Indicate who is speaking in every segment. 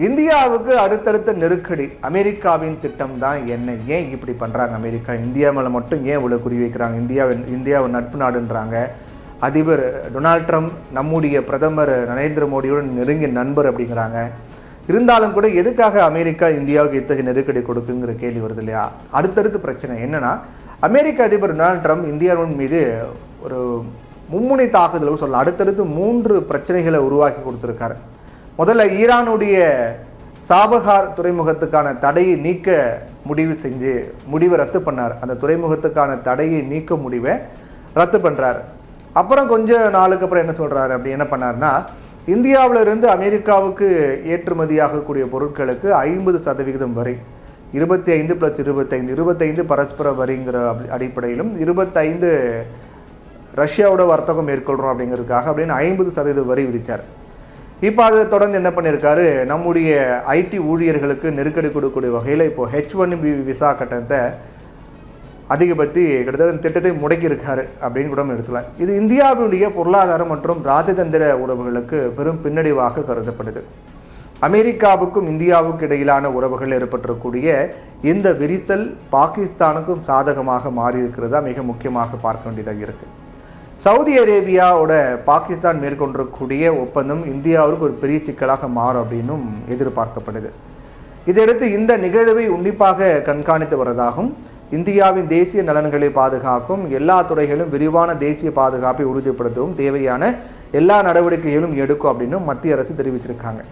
Speaker 1: இந்தியாவுக்கு அடுத்தடுத்த நெருக்கடி அமெரிக்காவின் திட்டம் தான் என்ன? ஏன் இப்படி பண்ணுறாங்க அமெரிக்கா? இந்தியா மேலே மட்டும் ஏன் இவ்வளோ குறி வைக்கிறாங்க? இந்தியாவின் நட்பு நாடுன்றாங்க. அதிபர் டொனால்ட் ட்ரம்ப் நம்முடைய பிரதமர் நரேந்திர மோடியுடன் நெருங்கிய நண்பர் அப்படிங்கிறாங்க. இருந்தாலும் கூட எதுக்காக அமெரிக்கா இந்தியாவுக்கு இத்தகைய நெருக்கடி கொடுக்குங்கிற கேள்வி வருது இல்லையா? அடுத்தடுத்து பிரச்சனை என்னென்னா, அமெரிக்க அதிபர் டொனால்ட் ட்ரம்ப் இந்தியாவின் மீது ஒரு மும்முனை தாக்குதல் சொல்லலாம். அடுத்தடுத்து 3 பிரச்சனைகளை உருவாக்கி கொடுத்துருக்காரு. முதல்ல ஈரானுடைய சாபஹார் துறைமுகத்துக்கான தடையை நீக்க முடிவை ரத்து பண்ணார். அந்த துறைமுகத்துக்கான தடையை நீக்க முடிவை ரத்து பண்ணுறாரு. அப்புறம் கொஞ்ச நாளுக்கு அப்புறம் என்ன சொல்கிறாரு, அப்படி என்ன பண்ணார்னா, இந்தியாவிலிருந்து அமெரிக்காவுக்கு ஏற்றுமதியாகக்கூடிய பொருட்களுக்கு 50% வரி, 25 + 25 பரஸ்பர வரிங்கிற அடிப்படையிலும் 25 ரஷ்யாவோட வர்த்தகம் மேற்கொள்கிறோம் அப்படிங்கிறதுக்காக அப்படின்னு 50% வரி விதித்தார். இப்போ அதை தொடர்ந்து என்ன பண்ணியிருக்காரு, நம்முடைய ஐடி ஊழியர்களுக்கு நெருக்கடி கொடுக்கக்கூடிய வகையில் இப்போது H1B விசா கட்டணத்தை அதிகப்படுத்தி கிட்டத்தட்ட திட்டத்தை முடக்கியிருக்காரு அப்படின்னு கூட எடுத்துக்கலாம். இது இந்தியாவுடைய பொருளாதார மற்றும் ராஜதந்திர உறவுகளுக்கு பெரும் பின்னடைவாக கருதப்படுது. அமெரிக்காவுக்கும் இந்தியாவுக்கும் இடையிலான உறவுகள் ஏற்பட்டிருக்கக்கூடிய இந்த விரிசல் பாகிஸ்தானுக்கும் சாதகமாக மாறியிருக்கிறதா மிக முக்கியமாக பார்க்க வேண்டியதாக இருக்குது. சவுதி அரேபியாவோட பாகிஸ்தான் மேற்கொண்டிருக்கக்கூடிய ஒப்பந்தம் இந்தியாவுக்கு ஒரு பெரிய சிக்கலாக மாறும் அப்படின்னும் எதிர்பார்க்கப்படுது. இதையடுத்து இந்த நிகழ்வை உன்னிப்பாக கண்காணித்து வருவதாகவும், இந்தியாவின் தேசிய நலன்களை பாதுகாக்கும் எல்லா துறைகளும் விரிவான தேசிய பாதுகாப்பை உறுதிப்படுத்தவும் தேவையான எல்லா நடவடிக்கைகளும் எடுக்கும் அப்படின்னு மத்திய அரசு தெரிவிச்சிருக்காங்க.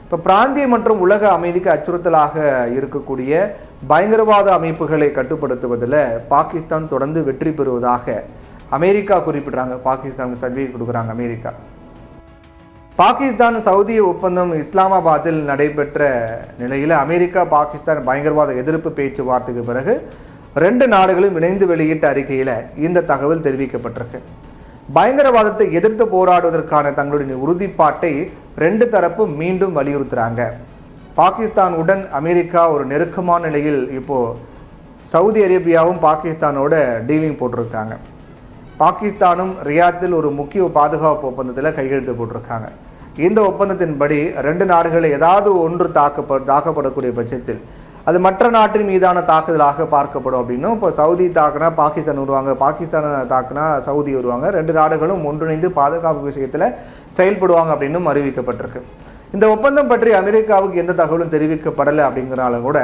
Speaker 1: இப்போ பிராந்திய மற்றும் உலக அமைதிக்கு அச்சுறுத்தலாக இருக்கக்கூடிய பயங்கரவாத அமைப்புகளை கட்டுப்படுத்துவதில் பாகிஸ்தான் தொடர்ந்து வெற்றி பெறுவதாக அமெரிக்கா குறிப்பிட்றாங்க. பாகிஸ்தானுக்கு சர்டிஃபிகேட் கொடுக்குறாங்க அமெரிக்கா. பாகிஸ்தான் சவுதி ஒப்பந்தம் இஸ்லாமாபாத்தில் நடைபெற்ற நிலையில் அமெரிக்கா பாகிஸ்தான் பயங்கரவாத எதிர்ப்பு பேச்சுவார்த்தைக்கு பிறகு 2 நாடுகளும் இணைந்து வெளியிட்ட அறிக்கையில் இந்த தகவல் தெரிவிக்கப்பட்டிருக்கு. பயங்கரவாதத்தை எதிர்த்து போராடுவதற்கான தங்களுடைய உறுதிப்பாட்டை 2 தரப்பும் மீண்டும் வலியுறுத்துகிறாங்க. பாகிஸ்தானுடன் அமெரிக்கா ஒரு நெருக்கமான நிலையில் இப்போது சவுதி அரேபியாவும் பாகிஸ்தானோட டீலிங் போட்டிருக்காங்க. பாகிஸ்தானும் ரியாத்தில் ஒரு முக்கிய பாதுகாப்பு ஒப்பந்தத்தில் கையெழுத்து போட்டிருக்காங்க. இந்த ஒப்பந்தத்தின்படி 2 நாடுகளை ஏதாவது ஒன்று தாக்கப்படக்கூடிய பட்சத்தில் அது மற்ற நாட்டின் மீதான தாக்குதலாக பார்க்கப்படும் அப்படின்னும், இப்போ சவுதி தாக்குனா பாகிஸ்தான் வருவாங்க, பாகிஸ்தானை தாக்குனா சவுதி வருவாங்க, 2 நாடுகளும் ஒன்றிணைந்து பாதுகாப்பு விஷயத்தில் செயல்படுவாங்க அப்படின்னும் அறிவிக்கப்பட்டிருக்கு. இந்த ஒப்பந்தம் பற்றி அமெரிக்காவுக்கு எந்த தகவலும் தெரிவிக்கப்படலை அப்படிங்கிறனாலும் கூட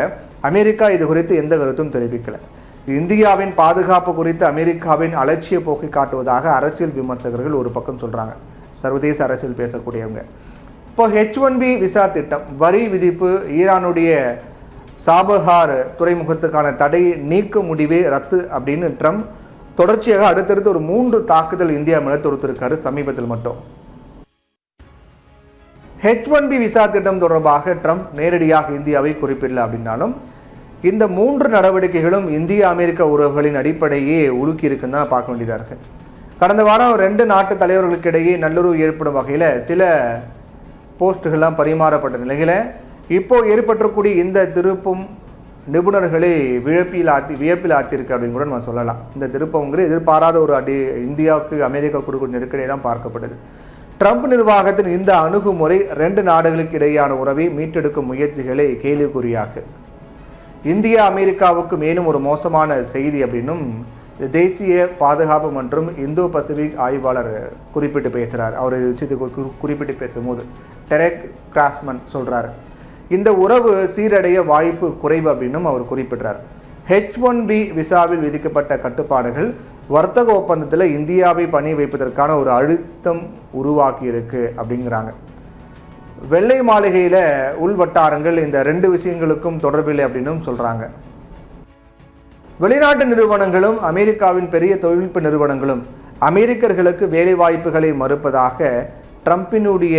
Speaker 1: அமெரிக்கா இது குறித்து எந்த கருத்தும் தெரிவிக்கலை. இந்தியாவின் பாதுகாப்பு குறித்து அமெரிக்காவின் அலட்சிய போக்கை காட்டுவதாக அரசியல் விமர்சகர்கள் ஒரு பக்கம் சொல்கிறாங்க, சர்வதேச அரசியல் பேசக்கூடியவங்க. இப்போ H1B விசா திட்டம், வரி விதிப்பு, ஈரானுடைய சாபஹார் துறைமுகத்துக்கான தடையை நீக்க முடிவே ரத்து அப்படின்னு ட்ரம்ப் தொடர்ச்சியாக அடுத்தடுத்து ஒரு 3 தாக்குதல் இந்தியா மேலே தொடுத்திருக்காரு சமீபத்தில் மட்டும். H1B விசா திட்டம் தொடர்பாக ட்ரம்ப் நேரடியாக இந்தியாவை குறிப்பிடல அப்படின்னாலும் இந்த 3 நடவடிக்கைகளும் இந்திய அமெரிக்க உறவுகளின் அடிப்படையே உலுக்கி இருக்குன்னு தான் பார்க்க வேண்டியதாக இருக்குது. கடந்த வாரம் 2 நாட்டு தலைவர்களுக்கிடையே நல்லுறவு ஏற்படும் வகையில் சில போஸ்ட்டுகள்லாம் பரிமாறப்பட்ட நிலையில் இப்போது ஏற்பட்டக்கூடிய இந்த திருப்பம் நிபுணர்களை வியப்பில் ஆத்திருக்கு அப்படின்னு கூட நம்ம சொல்லலாம். இந்த திருப்பங்கிறது எதிர்பாராத ஒரு இந்தியாவுக்கு அமெரிக்கா கொடுக்கும் நெருக்கடியை தான் பார்க்கப்படுது. ட்ரம்ப் நிர்வாகத்தின் இந்த அணுகுமுறை 2 நாடுகளுக்கு இடையேயான உறவை மீட்டெடுக்கும் முயற்சிகளை கேள்விக்குறியாக்கு. இந்தியா அமெரிக்காவுக்கு மேலும் ஒரு மோசமான செய்தி அப்படின்னும் தேசிய பாதுகாப்பு மற்றும் இந்தோ பசிபிக் ஆய்வாளர் குறிப்பிட்டு பேசுகிறார். அவர் விஷயத்தை குறிப்பிட்டு பேசும்போது டெரெக் கிராஸ்மன் சொல்கிறார், இந்த உறவு சீரடைய வாய்ப்பு குறைவு அப்படின்னும் அவர் குறிப்பிட்டார். H1B விசாவில் விதிக்கப்பட்ட கட்டுப்பாடுகள் வர்த்தக ஒப்பந்தத்தில் இந்தியாவை பணி வைப்பதற்கான ஒரு அழுத்தம் உருவாக்கியிருக்கு அப்படிங்கிறாங்க. வெள்ளை மாளிகையில் உள்வட்டாரங்கள் இந்த 2 விஷயங்களுக்கும் தொடர்பில்லை அப்படின்னும் சொல்கிறாங்க. வெளிநாட்டு நிறுவனங்களும் அமெரிக்காவின் பெரிய தொழில்நுட்ப நிறுவனங்களும் அமெரிக்கர்களுக்கு வேலை வாய்ப்புகளை மறுப்பதாக ட்ரம்பினுடைய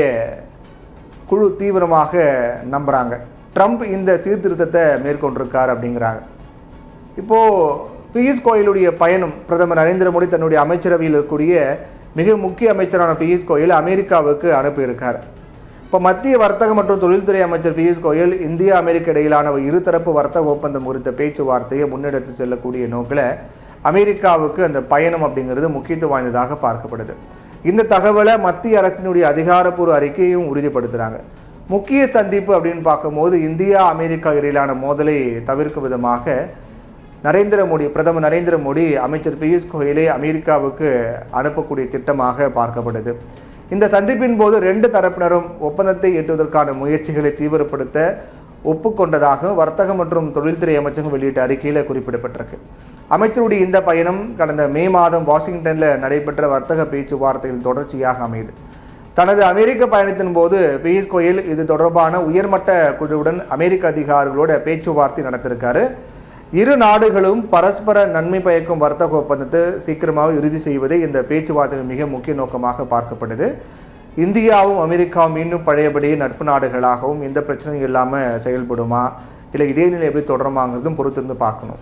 Speaker 1: குழு தீவிரமாக நம்புகிறாங்க. ட்ரம்ப் இந்த சீர்திருத்தத்தை மேற்கொண்டிருக்கார் அப்படிங்கிறாங்க. இப்போது பியூஷ் கோயலுடைய பயணம், பிரதமர் நரேந்திர மோடி தன்னுடைய அமைச்சரவையில் இருக்கக்கூடிய மிக முக்கிய அமைச்சரான பியூஷ் கோயல் அமெரிக்காவுக்கு அனுப்பியிருக்கார். இப்போ மத்திய வர்த்தக மற்றும் தொழில்துறை அமைச்சர் பியூஷ் கோயல் இந்தியா அமெரிக்க இடையிலான இருதரப்பு வர்த்தக ஒப்பந்தம் குறித்த பேச்சுவார்த்தையை முன்னெடுத்து செல்லக்கூடிய நோக்கில் அமெரிக்காவுக்கு அந்த பயணம் அப்படிங்கிறது முக்கியத்துவம் வாய்ந்ததாக பார்க்கப்படுது. இந்த தகவலை மத்திய அரசினுடைய அதிகாரப்பூர்வ அறிக்கையும் உறுதிப்படுத்துகிறாங்க. முக்கிய சந்திப்பு அப்படின்னு பார்க்கும்போது இந்தியா அமெரிக்கா இடையிலான மோதலை தவிர்க்கும் விதமாக பிரதமர் நரேந்திர மோடி அமைச்சர் பியூஷ் கோயலை அமெரிக்காவுக்கு அனுப்பக்கூடிய திட்டமாக பார்க்கப்படுது. இந்த சந்திப்பின் போது 2 தரப்பினரும் ஒப்பந்தத்தை எட்டுவதற்கான முயற்சிகளை தீவிரப்படுத்த ஒப்புக்கொண்டதாக வர்த்தக மற்றும் தொழில்துறை அமைச்சகம் வெளியிட்ட அறிக்கையில் குறிப்பிடப்பட்டிருக்கு. அமைச்சருடைய இந்த பயணம் கடந்த மே மாதம் வாஷிங்டனில் நடைபெற்ற வர்த்தக பேச்சுவார்த்தையில் தொடர்ச்சியாக அமையுது. தனது அமெரிக்க பயணத்தின் போது பியூஷ் கோயல் இது தொடர்பான உயர்மட்ட குழுவுடன் அமெரிக்க அதிகாரிகளோட பேச்சுவார்த்தை நடத்திருக்காரு. இரு நாடுகளும் பரஸ்பர நன்மை பயக்கும் வர்த்தக ஒப்பந்தத்தை சீக்கிரமாக இறுதி செய்வதே இந்த பேச்சுவார்த்தையின் மிக முக்கிய நோக்கமாக பார்க்கப்படுது. இந்தியாவும் அமெரிக்காவும் மீண்டும் பழையபடி நட்பு நாடுகளாகவும் எந்த பிரச்சனையும் இல்லாமல் செயல்படுமா, இல்லை இதே நிலை எப்படி தொடருமாங்கிறதும் பொறுத்திருந்து பார்க்கணும்.